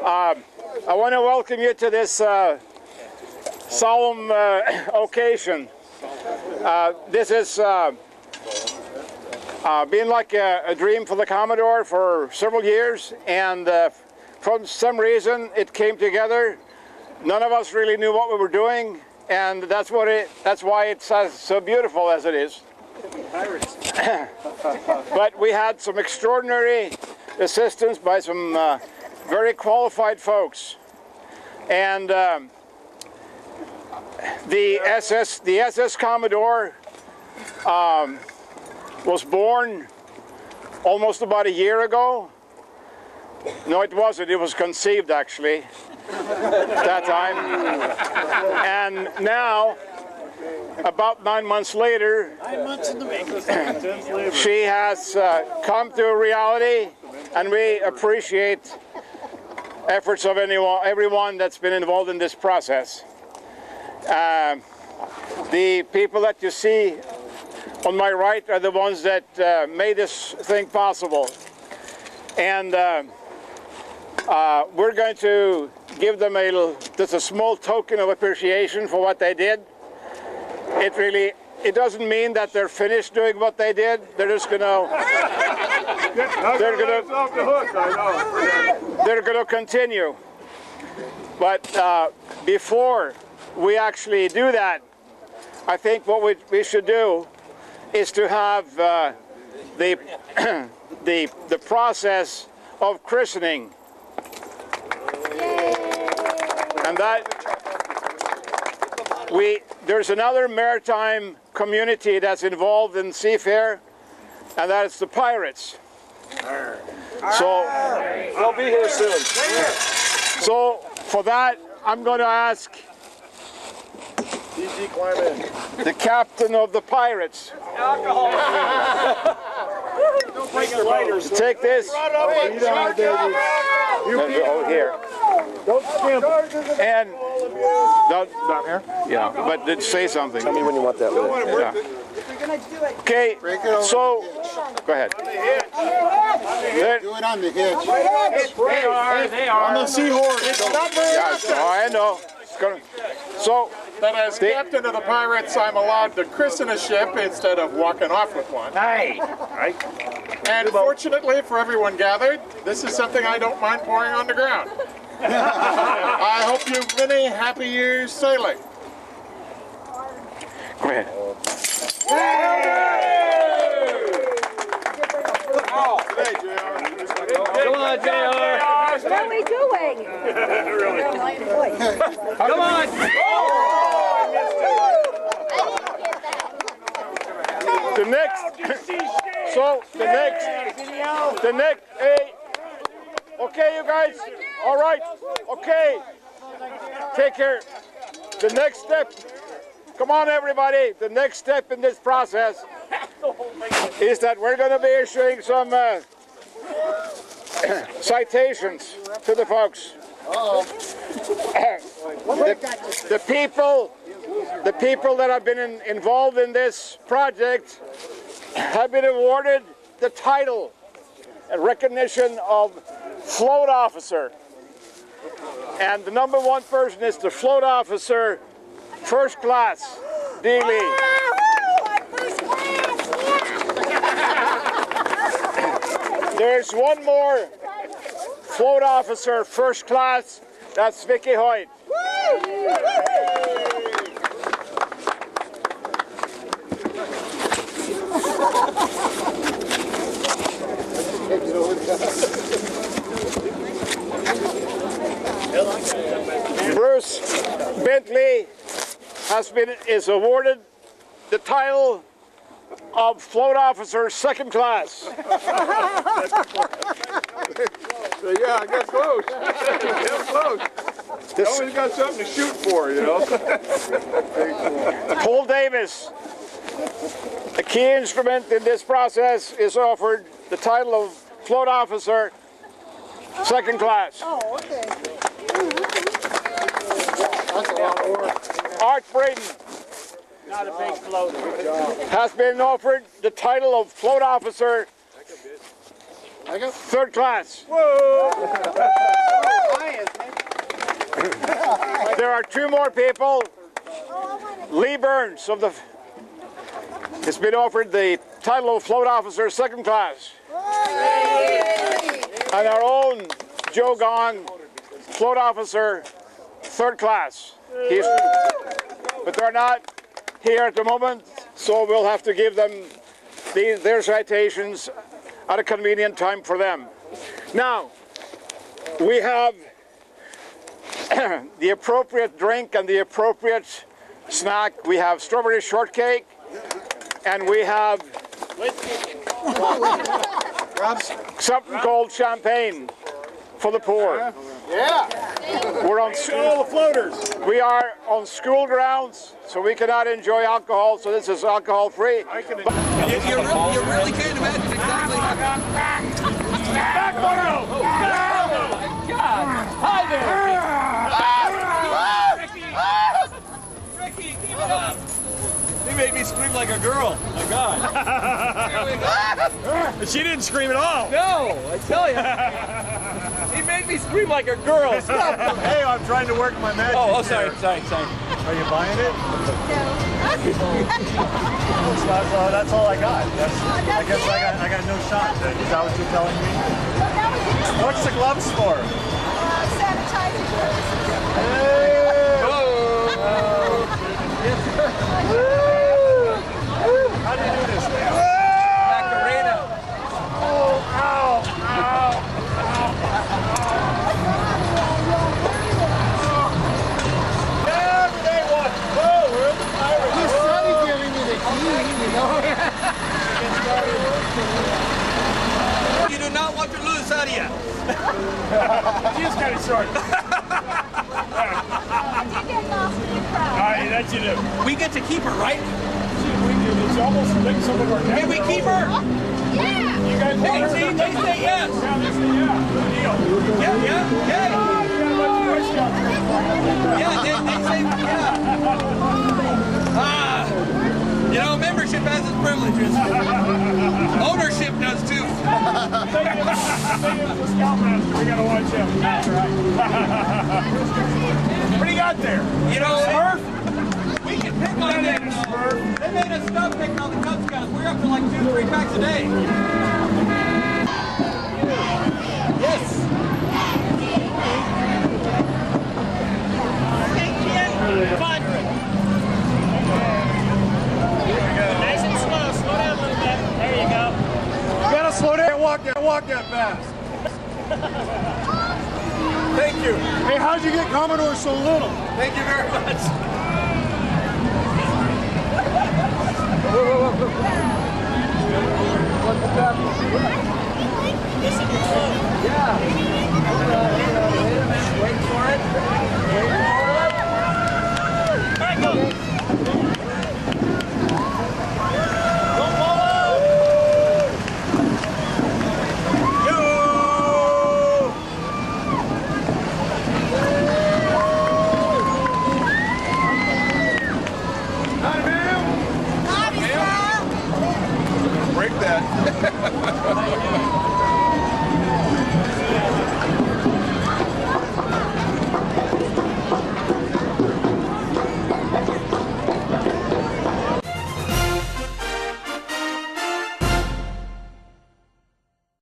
I want to welcome you to this solemn occasion. This has been like a dream for the Commodore for several years, and for some reason it came together. None of us really knew what we were doing, and that's why it's so beautiful as it is. But we had some extraordinary assistance by some very qualified folks, and the SS Commodore was born almost about a year ago. No, it wasn't. It was conceived, actually, at that time. And now, about 9 months later, she has come to reality, and we appreciate efforts of everyone that's been involved in this process. The people that you see on my right are the ones that made this thing possible. And we're going to give them just a small token of appreciation for what they did. It doesn't mean that they're finished doing what they did. They're just gonna they're gonna continue. But before we actually do that, I think what we should do is to have the process of christening. And there's another maritime community that's involved in seafair, and that's the pirates. So they'll be here soon. So for that, I'm going to ask the captain of the pirates take this. Oh, here. Don't skimp. And down here? Yeah, but did say something. Tell me when you want that lit. Yeah. Okay, so go ahead. Do it on the hitch. They are. On the seahorse. It's not very often. Oh, I know. So, But as captain of the pirates, I'm allowed to christen a ship instead of walking off with one. hey, right? And fortunately for everyone gathered, this is something I don't mind pouring on the ground. I hope you many happy years sailing. Go ahead. Come on, JR. What are we doing? Come on. The next, hey, okay, you guys, all right, okay, take care. The next step, come on, everybody, the next step in this process is that we're going to be issuing some citations to the folks. The people that have been involved in this project have been awarded the title and recognition of float officer. And the #1 person is the float officer, first class, D. Lee. There's one more float officer, first class, that's Vicky Hoyt. Bruce Bentley is awarded the title of float officer, second class. Yeah, I got close. Get close. Always got something to shoot for, you know. Paul Davis, a key instrument in this process, is offered the title of float officer, second class. Oh, okay. That's a lot of work. Art Braden Not a big floater. has been offered the title of float officer, third class. Whoa! There are two more people. Lee Burns has been offered the title of Float Officer Second Class. And our own Joe Gong, Float Officer Third Class. But they're not here at the moment, so we'll have to give them their citations at a convenient time for them. Now, we have the appropriate drink and the appropriate snack. We have strawberry shortcake, and we have something called champagne for the poor. Yeah. We're on All the floaters. We are on school grounds, so we cannot enjoy alcohol. So this is alcohol free. You really can't imagine exactly how. Back photo! Oh, God! Hi there! Ricky, keep it up! He made me scream like a girl. My God. She didn't scream at all. No, I tell you. He made me scream like a girl. Stop. Hey, I'm trying to work my magic. Oh, sorry. Are you buying it? No. That's all I got. I guess I got no shot. Is that what you're telling me? What's the gloves for? Sanitizing purposes. How do you do this? Macarena. Oh, ow, ow. He's Sonny giving me the key, you know. You do not want to lose Sadia. She is kind of short. That you do. We get to keep her, right? It's almost like some of our Can we keep her? Yeah! You guys want her? They say yes. Yeah, they say yeah. Good deal. Yeah. Yeah, they say yeah. You know, membership has its privileges. Ownership does too. The Scoutmaster, we gotta watch him. That's right. What do you got there? You know, Smurf? we can pick on That them. ain't a Smurf. They made us stop picking on the Cub Scouts. We're up to like 2-3 packs a day. Yes. Nice and slow. Slow down a little bit. There you go. You gotta slow down. Walk that fast. Thank you. Hey, how'd you get Commodore so little? Thank you very much.